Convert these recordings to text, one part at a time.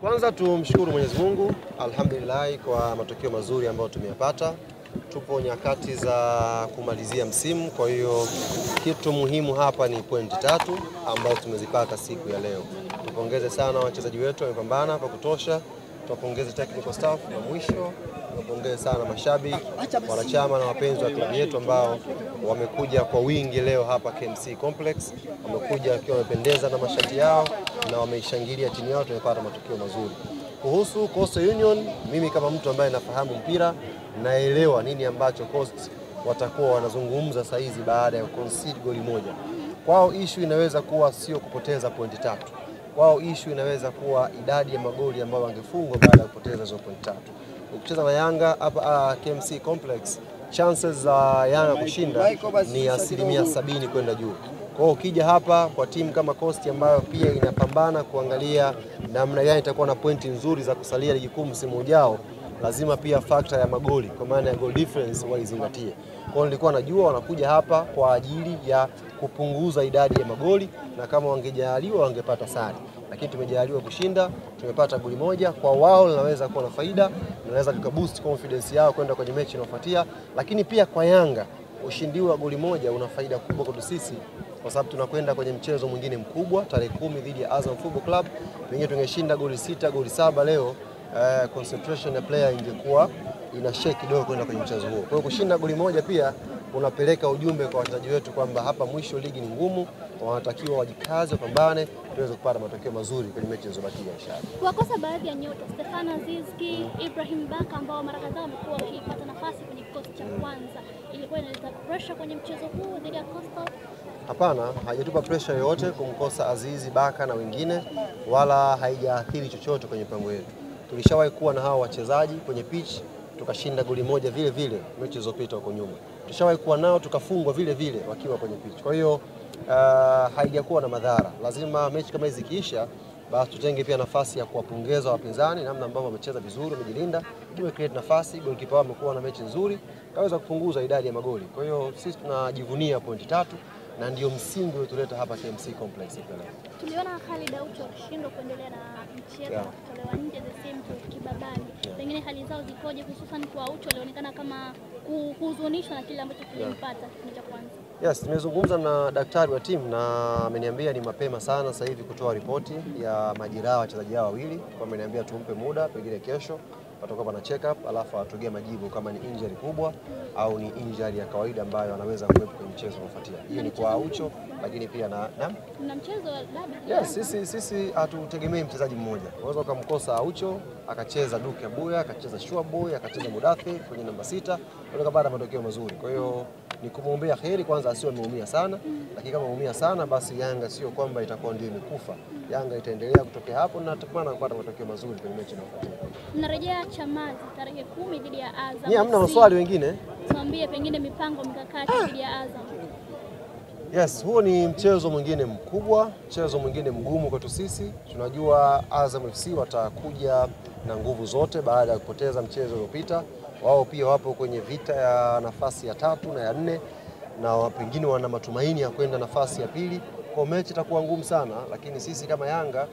Kwanza tumshukuru Mwenyezi Mungu, alhamdulillah kwa matokeo mazuri ambayo tumeyapata. Tupo nyakati za kumalizia msimu, kwa hiyo kitu muhimu hapa ni pointi 3 ambazo tumezipata siku ya leo. Tupongeze sana wachezaji wetu, wamepambana kwa kutosha. Tupongeze technical staff na mwisho tupongeze sana mashabiki, wanachama na wapenzi wa klabu yetu ambao wamekuja kwa wingi leo hapa KMC Complex. Wamekuja wakiwa wamependeza na mashati yao na wameishangilia timu yao, tumepata matokeo mazuri. Kuhusu Coastal Union, mimi kama mtu ambaye nafahamu mpira, naelewa nini ambacho Coast watakuwa wanazungumza saa hizi baada ya concede goli moja. Kwao issue inaweza kuwa sio kupoteza pointi 3. Kwao issue inaweza kuwa idadi ya magoli ambayo wangefungwa baada ya kupoteza hizo pointi 3. Ukicheza na Yanga hapa KMC Complex, chances za Yanga kushinda ni 70% kwenda juu. Kwa hiyo ukija hapa kwa timu kama Coast ambayo pia inapambana kuangalia namna gani itakuwa na pointi nzuri za kusalia ligi kuu msimu ujao, lazima pia factor ya magoli kwa maana ya goal difference waizingatie. Kwa hiyo nilikuwa najua wanakuja hapa kwa ajili ya kupunguza idadi ya magoli, na kama wangejaliwa wangepata sare, lakini tumejaliwa kushinda, tumepata goli moja. Kwa wao linaweza kuwa na faida, linaweza kuboost confidence yao kwenda kwenye mechi inayofuatia, lakini pia kwa Yanga ushindi wa goli moja una faida kubwa kwa sisi, kwa sababu tunakwenda kwenye mchezo mwingine mkubwa tarehe 10 dhidi ya Azam Football Club. Pengine tungeshinda goli 6, goli 7 leo, concentration ya player ingekuwa ina shake kidogo kwenda kwenye mchezo huo. Kwa hiyo kushinda goli moja pia unapeleka ujumbe kwa wachezaji wetu kwamba hapa mwisho ligi ni ngumu, wanatakiwa wajikaze, pambane, tuweze kupata matokeo mazuri kwenye mechi zilizobakia inshallah. Kuwakosa baadhi ya nyota Stefano Azizki, Ibrahim Baka ambao mara kadhaa wamekuwa wakipata nafasi kwenye kikosi cha kwanza, ilikuwa inaleta pressure kwenye mchezo huu dhidi ya Coastal? Hapana, haijatupa pressure yoyote kumkosa Azizi, Baka na wengine, wala haijaathiri chochote kwenye mpango yetu. Tulishawahi kuwa na hao wachezaji kwenye pitch, tukashinda goli moja vile vile mechi zilizopita huko nyuma. Tulishawahi kuwa nao tukafungwa vile vile wakiwa kwenye pitch. Kwa hiyo haijakuwa na madhara. Lazima mechi kama hizi zikiisha, basi tutenge pia nafasi ya kuwapongeza wapinzani namna ambavyo wamecheza vizuri, wamejilinda, create nafasi, goalkeeper wao amekuwa na mechi nzuri, kaweza kupunguza idadi ya magoli. Kwa hiyo sisi tunajivunia pointi 3 na ndio msingi uliotuleta hapa KMC Complex leo. Tuliona Khalid Aucho akishindwa kuendelea na mchezo, kutolewa nje the same to Kibabani. Pengine hali zao zikoje, hususan kwa Aucho alionekana kama kuhuzunishwa na kile ambacho kilimpata kipindi cha kwanza? Yes, nimezungumza na daktari wa timu na ameniambia ni mapema sana sasa hivi kutoa ripoti ya majeraha wachezaji hao wawili. Kwa ameniambia tumpe muda, pengine kesho watakuwa na check up, alafu atugee majibu kama ni injury kubwa au ni injury ya kawaida ambayo anaweza kuwepo kwenye mchezo unaofuatia. Hiyo ni kwa Aucho, lakini pia na mchezo labda. Yes, sisi hatutegemei mchezaji mmoja. Unaweza ukamkosa Aucho, akacheza Duke Abuya, akacheza Shuaboy, akacheza Mudathir kwenye namba 6, ndio kapata matokeo mazuri. Kwa hiyo ni kumwombea kheri kwanza asiwe ameumia sana, lakini kama ameumia sana basi Yanga sio kwamba itakuwa ndio imekufa. Yanga itaendelea kutokea hapo na tutakwenda kupata matokeo mazuri kwenye mechi inayofuatia. Mnarejea Chamazi tarehe 10 dhidi ya Azam. Ni hamna maswali wengine? Tuambie pengine mipango mikakati dhidi ya Azam. Yes, huo ni mchezo mwingine mkubwa, mchezo mwingine mgumu kwetu sisi. Tunajua Azam FC watakuja na nguvu zote baada ya kupoteza mchezo uliopita. Wao pia wapo kwenye vita ya nafasi ya 3 na ya 4 na pengine wana matumaini ya kwenda nafasi ya pili. Kwa mechi itakuwa ngumu sana, lakini sisi kama Yanga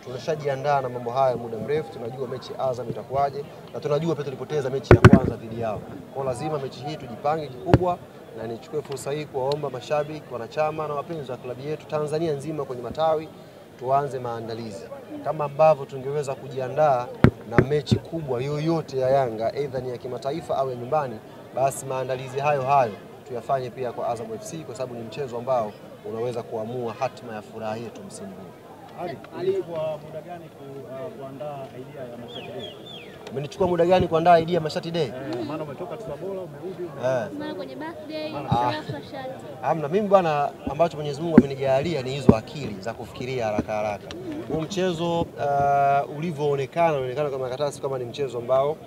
tunashajiandaa na mambo haya muda mrefu. Tunajua mechi Azam itakuwaje na tunajua pia tulipoteza mechi ya kwanza dhidi yao. Kwa lazima mechi hii tujipange kikubwa, na nichukue fursa hii kuwaomba mashabiki, wanachama na wapenzi wa klabu yetu Tanzania nzima kwenye matawi, tuanze maandalizi kama ambavyo tungeweza kujiandaa na mechi kubwa yoyote ya Yanga, aidha ni ya kimataifa au ya nyumbani. Basi maandalizi hayo tuyafanye pia kwa Azam FC, kwa sababu ni mchezo ambao unaweza kuamua hatima ya furaha yetu msimu huu. Kwa muda gani kuandaa idea ya Mashati Day? Umenichukua muda gani kuandaa idea ya Mashati Day? Maana umetoka Tabora umerudi maana kwenye birthday shati. Hamna, mimi bwana, ambacho Mwenyezi Mungu amenijalia ni hizo akili za kufikiria haraka. Huu mchezo ulivyoonekana unaonekana kama karatasi, kama ni mchezo ambao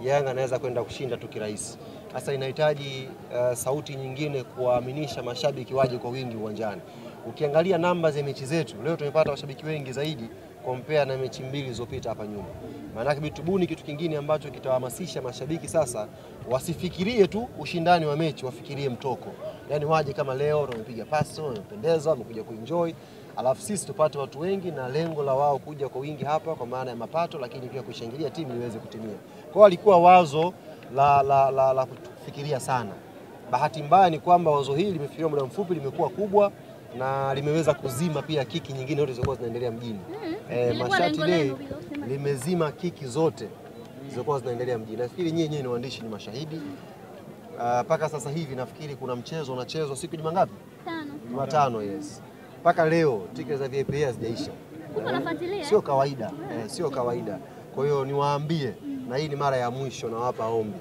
Yanga anaweza kwenda kushinda tu kirahisi. Sasa inahitaji sauti nyingine kuwaaminisha mashabiki waje kwa wingi uwanjani. Ukiangalia namba za mechi zetu leo tumepata mashabiki wengi zaidi compare na mechi 2 zilizopita hapa nyuma. Maana bitubuni kitu kingine ambacho kitawahamasisha mashabiki sasa wasifikirie tu ushindani wa mechi, wafikirie mtoko. Yaani waje kama leo wamepiga paso, wamependeza, wamekuja kuenjoy. alafu sisi tupate watu wengi na lengo la wao kuja kwa wingi hapa kwa maana ya mapato, lakini pia kushangilia timu iweze kutimia. Kwa hiyo alikuwa wazo la kufikiria sana. Bahati mbaya ni kwamba wazo hili limefikiwa muda mfupi, limekuwa kubwa na limeweza kuzima pia kiki nyingine zote zilizokuwa zinaendelea mjini. Mashati Day limezima kiki zote zilizokuwa zinaendelea mjini. Nafikiri nyinyi ni waandishi ni mashahidi. Paka sasa hivi nafikiri kuna mchezo unachezwa siku Jumatano. Jumatano, yes. Paka leo tiketi za VIP hazijaisha. Sio kawaida. Sio kawaida. Kwa hiyo niwaambie na hii ni mara ya mwisho nawapa ombi.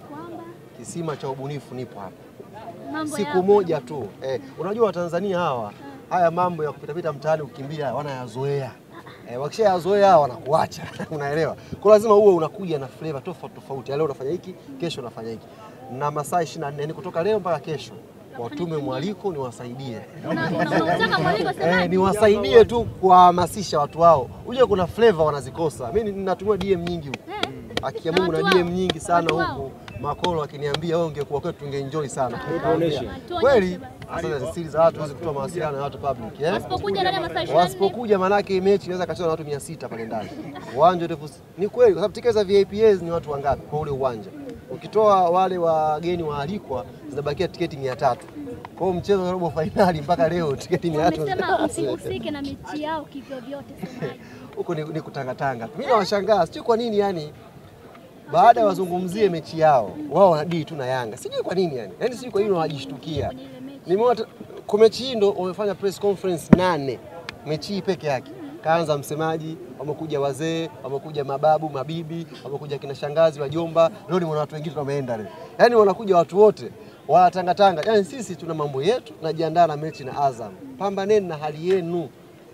Kisima cha ubunifu nipo hapa. Siku moja tu. Unajua Watanzania haya mambo ya kupita mtaani kukimbia wanayazoea. Wakishayazoea wanakuacha. Unaelewa? Kwa lazima uwe unakuja na flavor tofauti. Leo unafanya hiki, kesho unafanya hiki. Na masaa 24 ni kutoka leo mpaka kesho. Watume mwaliko niwasaidie. Niwasaidie tu kuhamasisha watu wao. Uje kuna flavor wanazikosa. Mimi ninatumia DM nyingi huko. Akia Mungu na DM nyingi sana huko. Makolo akiniambia wewe ungekuwa kwetu tungeenjoy sana. Kweli? Sasa siri za watu huwezi kutoa mawasiliano ya watu public, Wasipokuja ndani ya masaa 24. Wasipokuja manake mechi inaweza kachezwa na watu 600 pale ndani. Uwanja ndefu. Ni kweli kwa sababu tiketi za VIPs ni watu wangapi kwa ule uwanja? Ukitoa wale wageni waalikwa zinabakia tiketi 300. Kwa hiyo mchezo wa robo finali mpaka leo tiketi 300. Wamesema usihusike na mechi yao kivyo vyote semaji. Huko ni kutangatanga. Mimi nawashangaa, sijui kwa nini yani baada ya wazungumzie mechi yao, wao wanadili tu na Yanga. Sijui kwa nini yani. Yaani sijui kwa nini wanajishtukia. Nimeona kwa mechi hii ndo wamefanya press conference 8. Mechi hii peke yake. Kaanza msemaji, wamekuja wazee, wamekuja mababu, mabibi, wamekuja kina shangazi, wajomba. Leo nimeona watu wengine wameenda leo. Yaani wanakuja watu wote, wanatangatanga. Yaani sisi tuna mambo yetu, tunajiandaa na mechi na Azam. Pambaneni na hali yenu.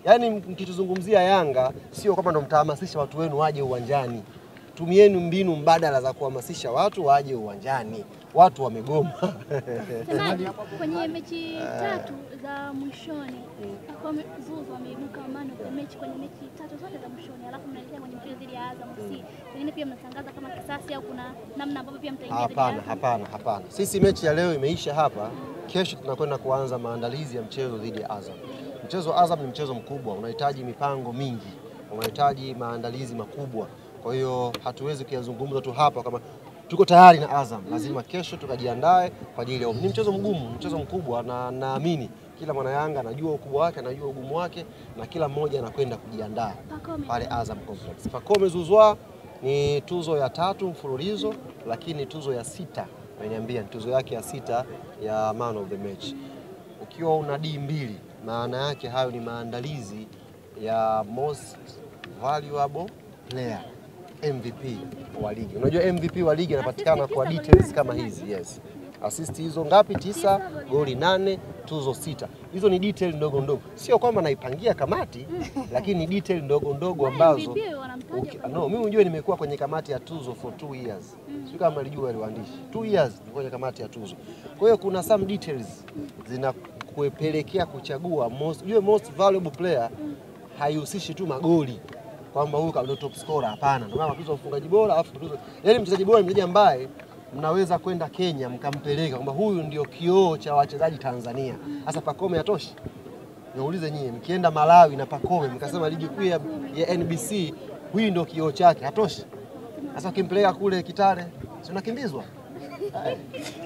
Yaani mkituzungumzia Yanga, sio kwamba ndo mtahamasisha watu wenu waje uwanjani. Tumieni mbinu mbadala za kuhamasisha watu waje uwanjani. Watu wamegoma. Semaji, kwenye mechi 3 za mwishoni, Pacome Zouzoua ameibuka man of the match kwenye mechi 3 zote za mwishoni. Alafu mnaelekea kwenye mchezo dhidi ya Azam FC. Pengine pia mnatangaza kama kisasi au kuna namna ambavyo pia mtaingia? Hapana. Sisi mechi ya leo imeisha hapa. Kesho tunakwenda kuanza maandalizi ya mchezo dhidi ya Azam. Mchezo wa Azam ni mchezo mkubwa, unahitaji mipango mingi, unahitaji maandalizi makubwa. Kwa hiyo hatuwezi kuyazungumza tu hapa kama tuko tayari na Azam. Lazima kesho tukajiandae kwa ajili ya ni mchezo mgumu, mchezo mkubwa, na naamini kila mwana Yanga anajua ukubwa wake, anajua ugumu wake, na kila mmoja anakwenda kujiandaa pale Azam Complex. Pacome Zouzoua ni tuzo ya 3 mfululizo, lakini tuzo ya 6 ameniambia ni tuzo yake ya 6 ya man of the match. Ukiwa una D2 maana yake hayo ni maandalizi ya most valuable player, MVP wa ligi. Unajua MVP wa ligi anapatikana kwa details kama hizi, yes. Assist hizo ngapi? 9, goli 8, tuzo 6. Hizo ni detail ndogo ndogo. Sio kwamba naipangia kamati, lakini ni detail ndogo ndogo ambazo mimi unajua nimekuwa kwenye kamati ya tuzo for 2 years. Sio kama alijua wale waandishi. 2 years niko kwenye kamati ya tuzo. Kwa hiyo kuna some details zinakuepelekea kuchagua most valuable player. Haihusishi tu magoli kwamba huyu ndio top scorer, hapana. Ndio maana tuzo ufungaji bora afu tuzo. Yaani mchezaji bora ni mchezaji ambaye mnaweza kwenda Kenya mkampeleka kwamba huyu ndio kioo cha wachezaji Tanzania. Sasa Pacome hatoshi. Niulize nyinyi, mkienda Malawi na Pacome mkasema ligi kuu ya NBC huyu ndio kioo chake, hatoshi. Sasa ukimpeleka kule Kitale, si unakimbizwa?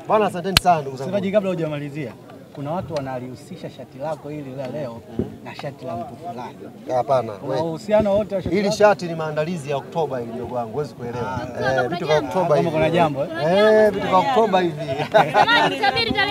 Bwana asanteni sana ndugu zangu. Semaji, kabla hujamalizia, kuna watu wanalihusisha shati lako hili la leo na shati la mtu fulani. Hapana. Kuna uhusiano wote wa shati? Hili shati ni maandalizi ya Oktoba hili ndugu wangu, huwezi kuelewa. Vitu vya Oktoba hivi. Kuna jambo vitu vya Oktoba hivi. Semaji, tarehe 9.